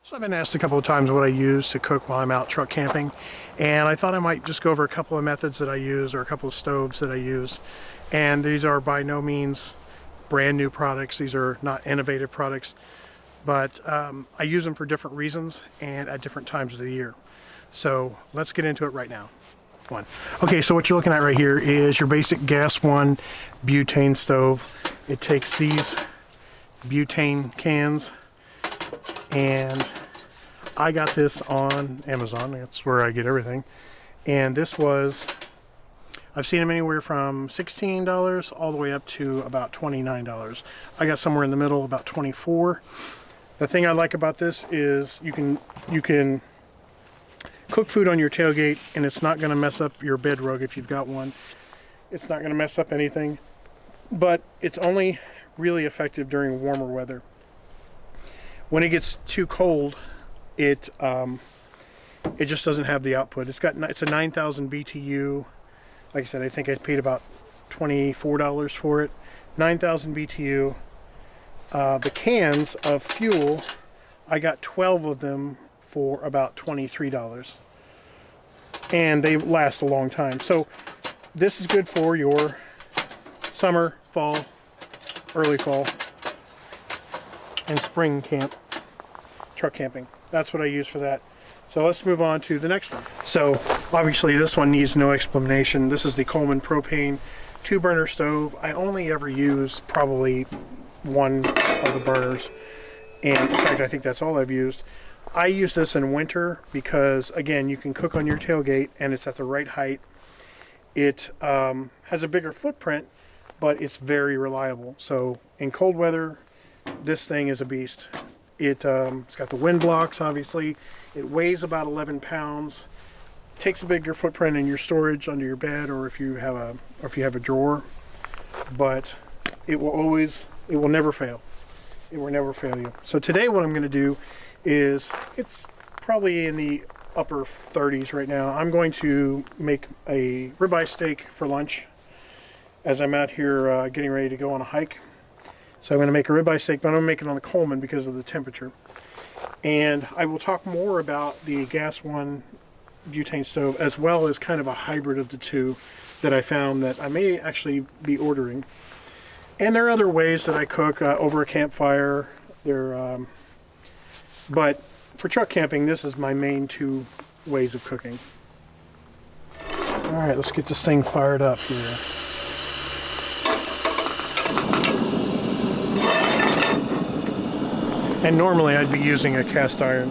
So I've been asked a couple of times what I use to cook while I'm out truck camping, and I thought I might just go over a couple of methods that I use or a couple of stoves that I use. And these are by no means brand new products. These are not innovative products, but I use them for different reasons and at different times of the year. So let's get into it right now. Okay, so what you're looking at right here is your basic gas one butane stove. It takes these butane cans, and I got this on Amazon. That's where I get everything. And this was, I've seen them anywhere from $16 all the way up to about $29. I got somewhere in the middle, about $24. The thing I like about this is you can cook food on your tailgate, and it's not going to mess up your bed rug if you've got one. It's not going to mess up anything, but it's only really effective during warmer weather. When it gets too cold, it just doesn't have the output. It's a 9,000 BTU. Like I said, I think I paid about $24 for it. 9,000 BTU. The cans of fuel, I got 12 of them for about $23, and they last a long time. So this is good for your summer, fall, early fall, and spring truck camping. That's what I use for that. So let's move on to the next one. So obviously this one needs no explanation. This is the Coleman propane 2-burner stove. I only ever use probably one of the burners, and in fact I think that's all I've used. I use this in winter because, again, you can cook on your tailgate and it's at the right height. It has a bigger footprint, but it's very reliable. So in cold weather, this thing is a beast. It's got the wind blocks, obviously. It weighs about 11 pounds. Takes a bigger footprint in your storage under your bed, or if you have a drawer. But it will never fail. It will never fail you. So today what I'm going to do is, it's probably in the upper 30s right now. I'm going to make a ribeye steak for lunch as I'm out here getting ready to go on a hike. So I'm going to make a ribeye steak, but I'm going to make it on the Coleman because of the temperature. And I will talk more about the gas one butane stove, as well as kind of a hybrid of the two that I found that I may actually be ordering. And there are other ways that I cook over a campfire. But for truck camping, this is my main two ways of cooking. All right, let's get this thing fired up here. And normally I'd be using a cast iron,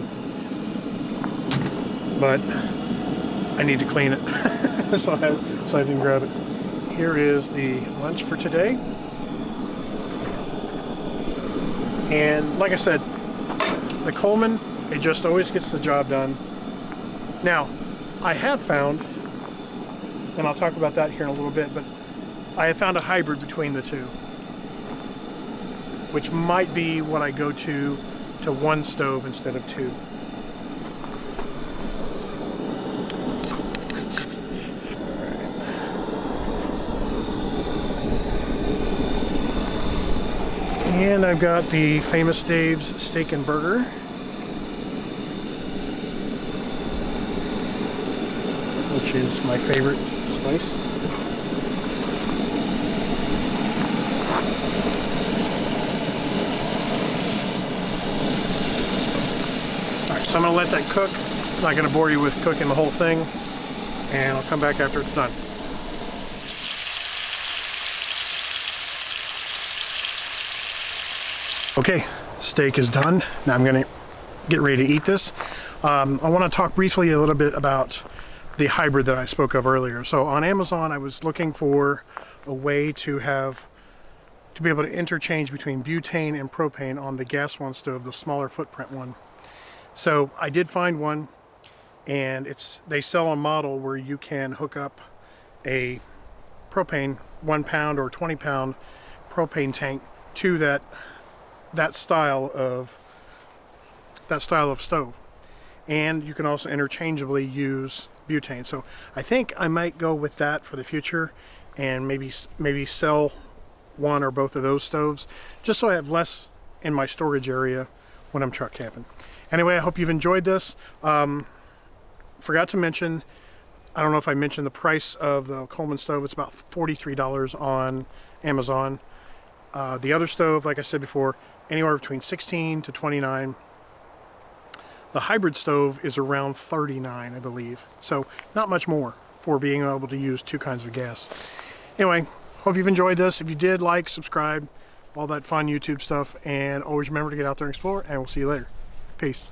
but I need to clean it, so I didn't grab it. Here is the lunch for today. And like I said, the Coleman, it just always gets the job done. Now, I have found, and I'll talk about that here in a little bit, but I have found a hybrid between the two, which might be what I go to one stove instead of two. And I've got the Famous Dave's Steak and Burger. Which is my favorite slice. Alright, so I'm going to let that cook. I'm not going to bore you with cooking the whole thing. And I'll come back after it's done. Okay, steak is done. Now I'm going to get ready to eat this. I want to talk briefly a little bit about the hybrid that I spoke of earlier. So on Amazon, I was looking for a way to be able to interchange between butane and propane on the gas one stove, the smaller footprint one. So I did find one, and they sell a model where you can hook up a propane 1 pound or 20 pound propane tank to that style of stove, and you can also interchangeably use butane. So I think I might go with that for the future, and maybe sell one or both of those stoves, just so I have less in my storage area when I'm truck camping. Anyway, I hope you've enjoyed this. Forgot to mention, I don't know if I mentioned the price of the Coleman stove. It's about $43 on Amazon. The other stove, like I said before, anywhere between $16 to $29. The hybrid stove is around $39, I believe. So not much more for being able to use two kinds of gas. Anyway, hope you've enjoyed this. If you did, like, subscribe, all that fun YouTube stuff, and always remember to get out there and explore, and we'll see you later. Peace.